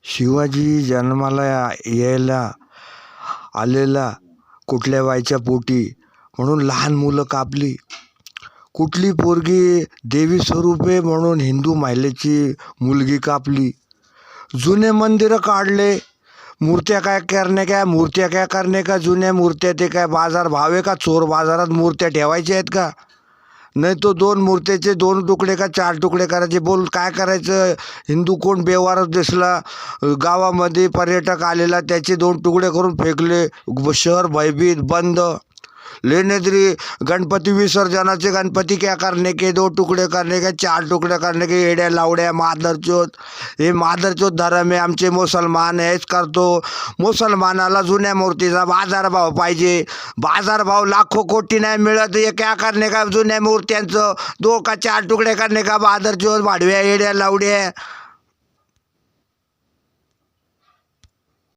शिवाजी जन्माला यायला आलेला कुठल्या बाईच्या पोटी म्हणून लहान मुलं कापली. कुठली पोरगी देवी स्वरूपे म्हणून हिंदू महिलेची मुलगी कापली. जुने मंदिरं काढले. मूर्त्या काय करणे का जुन्या मूर्त्या ते काय बाजार भाव आहे का? चोर बाजारात मूर्त्या ठेवायच्या आहेत का? नाही तो दोन मूर्त्याचे 2 तुकडे का 4 तुकडे करायचे. बोल काय करायचं? हिंदू कोण बेवारस दिसला गावामध्ये पर्यटक आलेला त्याचे 2 तुकडे करून फेकले. शहर भयभीत बंद. लेने दरी गणपति विसर्जनाचे गणपति क्या करने के 2 टुकड़े करने के 4 टुकड़े करने के. एड्या लावड्या मादरचोत. हे मादरचोत धर्म आहे आमचे. मुसलमान हेच करतो. मुसलमानाला जुन्या मूर्तीचा बाजारभाव पाहिजे. बाजारभाव लाखो कोटी नाही मिळत. हे क्या करणे का जुन्या मूर्त्यांचं 2 का 4 तुकडे करणे का. बादरचोत भाडव्या एड्या लावड्या.